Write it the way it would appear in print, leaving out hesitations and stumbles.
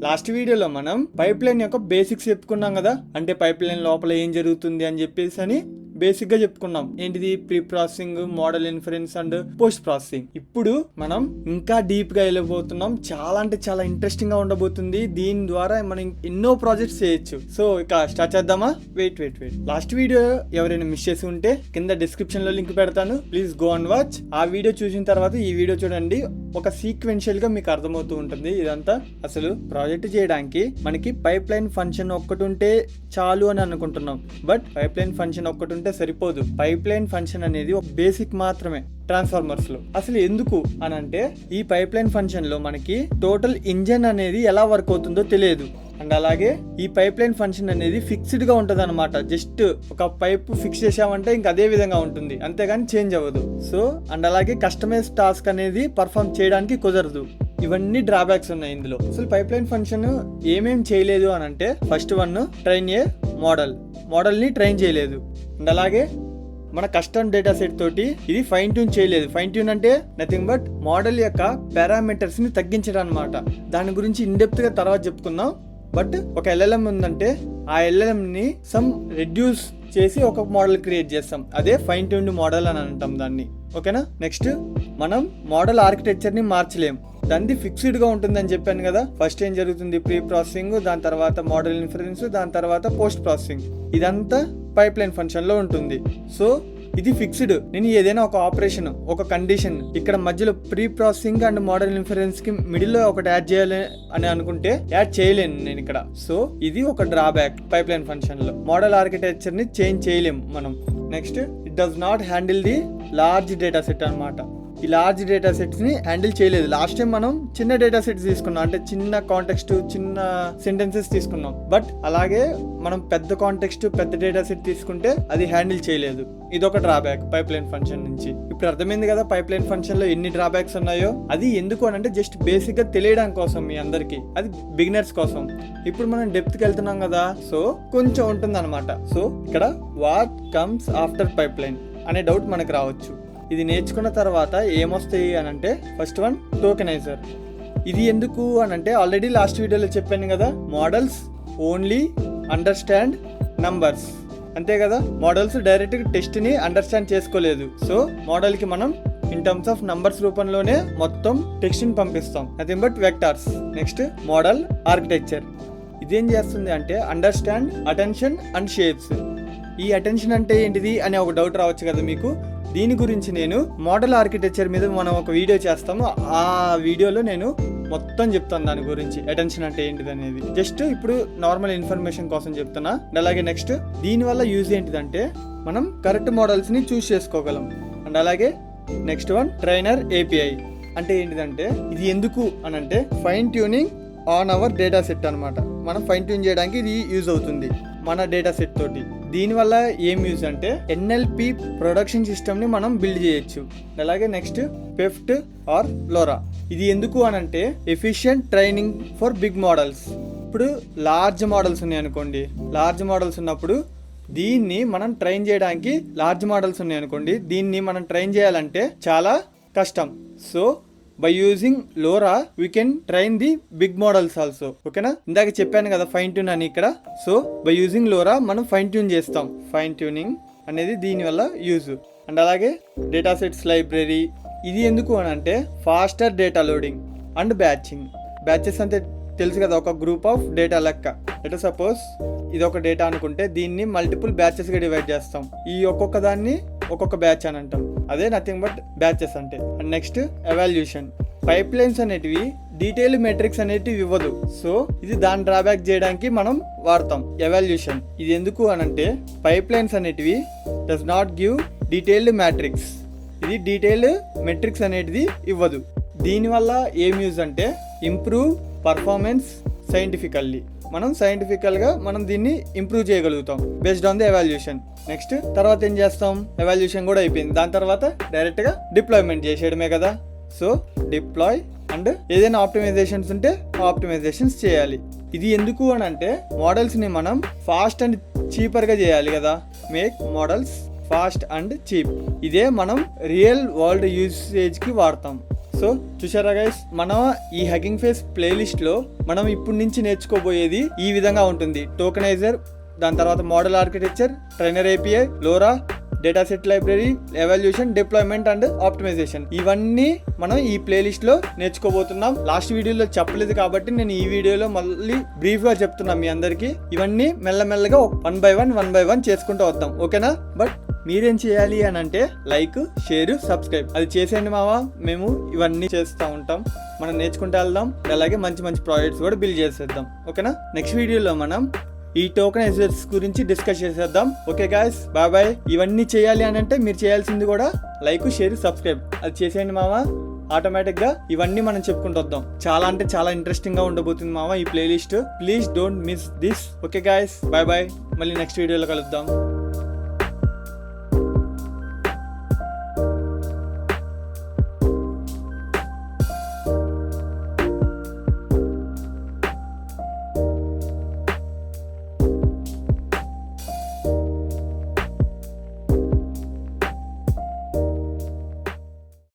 Last వీడియోలో మనం pipe line యొక్క బేసిక్స్ చెప్పుకున్నాం కదా, అంటే పైప్ లైన్ లోపల ఏం జరుగుతుంది అని చెప్పేసి బేసిక్ గా చెప్పుకున్నాం. ఏంటిది? Pre processing, model inference and post processing. ఇప్పుడు మనం ఇంకా డీప్ గా వెళ్ళబోతున్నాం. చాలా అంటే చాలా ఇంట్రెస్టింగ్ గా ఉండబోతుంది. దీని ద్వారా మనం ఎన్నో ప్రాజెక్ట్స్ చేయొచ్చు. సో ఇక స్టార్ట్ చేద్దామా? వెయిట్. లాస్ట్ వీడియో ఎవరైనా మిస్ చేసి ఉంటే కింద డిస్క్రిప్షన్ లో లింక్ పెడతాను, ప్లీజ్ గో అండ్ వాచ్. ఆ వీడియో చూసిన తర్వాత ఈ వీడియో చూడండి. ఒక సీక్వెన్షియల్ గా మీకు అర్థమవుతూ ఉంటుంది ఇదంతా. అసలు ప్రాజెక్ట్ చేయడానికి మనకి పైప్ లైన్ ఫంక్షన్ ఒక్కటి ఉంటే చాలు అని అనుకుంటున్నాం. బట్ పైప్ లైన్ ఫంక్షన్ ఒక్కటి ఉంటే సరిపోదు. పైప్ లైన్ ఫంక్షన్ అనేది ఒక బేసిక్ మాత్రమే ట్రాన్స్ఫార్మర్స్ లో. అసలు ఎందుకు అని అంటే, ఈ పైప్ లైన్ ఫంక్షన్ లో మనకి టోటల్ ఇంజన్ అనేది ఎలా వర్క్ అవుతుందో తెలియదు. అండ్ అలాగే ఈ పైప్ లైన్ ఫంక్షన్ అనేది ఫిక్స్డ్ గా ఉంటది అనమాట. జస్ట్ ఒక పైప్ ఫిక్స్ చేసామంటే ఇంకా అదే విధంగా ఉంటుంది, అంతేగాని చేంజ్ అవ్వదు. సో అండ్ అలాగే కస్టమైజ్ టాస్క్ అనేది పర్ఫామ్ చేయడానికి కుదరదు. ఇవన్నీ డ్రాబ్యాక్స్ ఉన్నాయి ఇందులో. అసలు పైప్ లైన్ ఫంక్షన్ ఏమేం చేయలేదు అని అంటే, ఫస్ట్ వన్ ట్రైన్ ఏ మోడల్ ని ట్రైన్ చేయలేదు. అండ్ అలాగే మన కస్టమ్ డేటా సెట్ తోటి ఇది ఫైన్ ట్యూన్ చేయలేదు. ఫైన్ ట్యూన్ అంటే నథింగ్ బట్ మోడల్ యొక్క పారామీటర్స్ ని తగ్గించడం అనమాట. దాని గురించి ఇన్ డెప్త్ గా తర్వాత చెప్పుకుందాం. బట్ ఒక ఎల్ఎల్ఎం ఉందంటే ఆ ఎల్ఎల్ఎం ని సమ్ రెడ్యూస్ చేసి ఒక మోడల్ క్రియేట్ చేస్తాం. అదే ఫైన్ ట్యూన్డ్ మోడల్ అని అంటాం దాన్ని. ఓకేనా? నెక్స్ట్ మనం మోడల్ ఆర్కిటెక్చర్ ని మార్చలేం. దాన్ని ఫిక్స్డ్ గా ఉంటుందని చెప్పాను కదా. ఫస్ట్ ఏం జరుగుతుంది? ప్రీ ప్రాసెసింగ్, దాని తర్వాత మోడల్ ఇన్ఫరెన్స్, దాని తర్వాత పోస్ట్ ప్రాసెసింగ్. ఇదంతా పైప్ లైన్ ఫంక్షన్ లో ఉంటుంది. సో ఇది ఫిక్స్డ్. నేను ఏదైనా ఒక ఆపరేషన్, ఒక కండిషన్ ఇక్కడ మధ్యలో pre processing and model inference కి మిడిల్ లో ఒకటి యాడ్ చేయాలి అని అనుకుంటే యాడ్ చేయలేను నేను ఇక్కడ. సో ఇది ఒక డ్రాబ్యాక్ పైప్ లైన్ ఫంక్షన్ లో. మోడల్ ఆర్కిటెక్చర్ ని చేంజ్ చేయలేం మనం. Next, it does not handle the large data set అనమాట. ఈ లార్జ్ డేటా సెట్స్ ని హ్యాండిల్ చేయలేదు. లాస్ట్ టైం మనం చిన్న డేటా సెట్స్ తీసుకున్నాం, అంటే చిన్న కాంటెక్స్ట్, చిన్న సెంటెన్సెస్ తీసుకున్నాం. బట్ అలాగే మనం పెద్ద కాంటెక్స్ట్, పెద్ద డేటా సెట్ తీసుకుంటే అది హ్యాండిల్ చేయలేదు. ఇదొక డ్రాబ్యాక్ పైప్ లైన్ ఫంక్షన్ నుంచి. ఇప్పుడు అర్థమైంది కదా పైప్ లైన్ ఫంక్షన్ లో ఎన్ని డ్రాబ్యాక్స్ ఉన్నాయో. అది ఎందుకు అని అంటే జస్ట్ బేసిక్ గా తెలియడం కోసం మీ అందరికి, అది బిగినర్స్ కోసం. ఇప్పుడు మనం డెప్త్ కి వెళ్తున్నాం కదా, సో కొంచెం ఉంటుంది అనమాట. సో ఇక్కడ what comes after pipe line అనే డౌట్ మనకు రావచ్చు. ఇది నేర్చుకున్న తర్వాత ఏమొస్తాయి అని అంటే, ఫస్ట్ వన్ టోకెనైజర్. ఇది ఎందుకు అని అంటే ఆల్రెడీ లాస్ట్ వీడియోలో చెప్పాను కదా, మోడల్స్ ఓన్లీ అండర్స్టాండ్ నంబర్స్. అంతే కదా, మోడల్స్ డైరెక్ట్ టెస్ట్ ని అండర్స్టాండ్ చేసుకోలేదు. సో మోడల్ కి మనం ఇన్ టర్మ్స్ ఆఫ్ నంబర్స్ రూపంలోనే మొత్తం టెక్స్ట్ ని పంపిస్తాం, nothing but vectors. Next model architecture. ఇదేం చేస్తుంది అంటే అండర్స్టాండ్ అటెన్షన్ అండ్ షేప్స్. ఈ అటెన్షన్ అంటే ఏంటిది అనే ఒక డౌట్ రావచ్చు కదా మీకు. దీని గురించి నేను మోడల్ ఆర్కిటెక్చర్ మీద మనం ఒక వీడియో చేస్తాము. ఆ వీడియోలో నేను మొత్తం చెప్తాను దాని గురించి, అటెన్షన్ అంటే ఏంటిది అనేది. జస్ట్ ఇప్పుడు నార్మల్ ఇన్ఫర్మేషన్ కోసం చెప్తున్నా. అలాగే నెక్స్ట్ దీనివల్ల యూజ్ ఏంటిదంటే, మనం కరెక్ట్ మోడల్స్ ని చూస్ చేసుకోగలం. అండ్ అలాగే నెక్స్ట్ వన్ ట్రైనర్ ఏపీఐ. అంటే ఏంటిదంటే, ఇది ఎందుకు అని అంటే fine tuning on hour data set అనమాట. మనం ఫైన్ ట్యూన్ చేయడానికి ఇది యూజ్ అవుతుంది మన డేటా సెట్ తోటి. దీనివల్ల ఏం యూజ్ అంటే ఎన్ఎల్పి ప్రొడక్షన్ సిస్టమ్ ని మనం బిల్డ్ చేయొచ్చు. అలాగే నెక్స్ట్ పెఫ్ట్ ఆర్ లోరా. ఇది ఎందుకు అని అంటే efficient training for big models. ఇప్పుడు లార్జ్ మోడల్స్ ఉన్నాయి అనుకోండి, లార్జ్ మోడల్స్ ఉన్నప్పుడు దీన్ని మనం ట్రైన్ చేయడానికి, లార్జ్ మోడల్స్ ఉన్నాయి అనుకోండి, దీన్ని మనం ట్రైన్ చేయాలంటే చాలా కష్టం. So by using LoRa we can train the big models also. ఓకేనా? ఇందాక చెప్పాను కదా ఫైన్ ట్యూన్ అని ఇక్కడ. సో by using LoRa మనం ఫైన్ ట్యూన్ చేస్తాం. ఫైన్ ట్యూనింగ్ అనేది దీనివల్ల యూజ్. అండ్ అలాగే డేటా సెట్స్ లైబ్రరీ. ఇది ఎందుకు అని అంటే faster data loading and batching. Batches అంటే తెలుసు కదా, ఒక గ్రూప్ ఆఫ్ డేటా లెక్క. అంటే సపోజ్ ఇది ఒక డేటా అనుకుంటే దీన్ని మల్టిపుల్ బ్యాచెస్ గా డివైడ్ చేస్తాం. ఈ ఒక్కొక్క దాన్ని ఒక్కొక్క బ్యాచ్ అని అంటాం. అదే నథింగ్ బట్ బ్యాచెస్ అంటే. And next evaluation. Pipelines అనేటివి డీటెయిల్ మెట్రిక్స్ అనేటివి ఇవ్వదు. సో ఇది దాన్ని డ్రాబ్యాక్ చేయడానికి మనం వాడతాం ఎవాల్యూషన్. ఇది ఎందుకు అని అంటే పైప్ లైన్స్ అనేటివి does not give detailed matrix. ఇది డీటెయిల్డ్ మెట్రిక్స్ అనేటిది ఇవ్వదు. దీనివల్ల ఏం యూజ్ అంటే ఇంప్రూవ్ పర్ఫార్మెన్స్ సైంటిఫికల్లీ. మనం సైంటిఫికల్ గా మనం దీన్ని ఇంప్రూవ్ చేయగలుగుతాం based on the evaluation. Next తర్వాత ఏం చేస్తాం? ఎవాల్యూషన్ కూడా అయిపోయింది, దాని తర్వాత డైరెక్ట్ గా డిప్లాయ్మెంట్ చేసేయడమే కదా. సో డిప్లాయ్ అండ్ ఏదైనా ఆప్టిమైజేషన్స్ ఉంటే ఆప్టిమైజేషన్స్ చేయాలి. ఇది ఎందుకు అని అంటే మోడల్స్ ని మనం ఫాస్ట్ అండ్ చీపర్ గా చేయాలి కదా. Make models fast and cheap. ఇదే మనం రియల్ వరల్డ్ యూసేజ్ కి వాడతాం. సో చూసారా గైస్, మనం ఈ హగ్గింగ్ ఫేస్ ప్లేలిస్ట్ లో మనం ఇప్పటి నుంచి నేర్చుకోబోయేది ఈ విధంగా ఉంటుంది. టోకెనైజర్, దాని తర్వాత model architecture, trainer API, LoRA, data set library, evaluation, deployment and optimisation. ఇవన్నీ మనం ఈ ప్లేలిస్ట్ లో నేర్చుకోబోతున్నాం. లాస్ట్ వీడియోలో చెప్పలేదు కాబట్టి నేను ఈ వీడియోలో మళ్ళీ బ్రీఫ్ గా చెప్తున్నా మీ అందరికి. ఇవన్నీ మెల్లమెల్లగా 1 by 1 చేసుకుంటూ వద్దాం, ఓకేనా? బట్ మీరేం చేయాలి అని అంటే లైక్, షేర్, సబ్స్క్రైబ్ అది చేసేయండి మావా. మేము ఇవన్నీ చేస్తూ ఉంటాం, మనం నేర్చుకుంటూ వెళ్దాం. అలాగే మంచి మంచి ప్రాజెక్ట్స్ కూడా బిల్డ్ చేసేద్దాం, ఓకేనా? నెక్స్ట్ వీడియోలో మనం ఈ టోకెనైజర్స్ గురించి డిస్కస్ చేసేద్దాం. Okay guys, bye bye. ఇవన్నీ చేయాలి అని అంటే మీరు చేయాల్సింది కూడా లైక్, షేర్, సబ్స్క్రైబ్ అది చేసేయండి మావా. ఆటోమేటిక్ గా ఇవన్నీ మనం చెప్పుకుంటూ వద్దాం. చాలా అంటే చాలా ఇంట్రెస్టింగ్ గా ఉండబోతుంది మావా ఈ playlist. Please don't miss this. Okay guys, bye bye. మళ్ళీ నెక్స్ట్ వీడియోలో కలుద్దాం.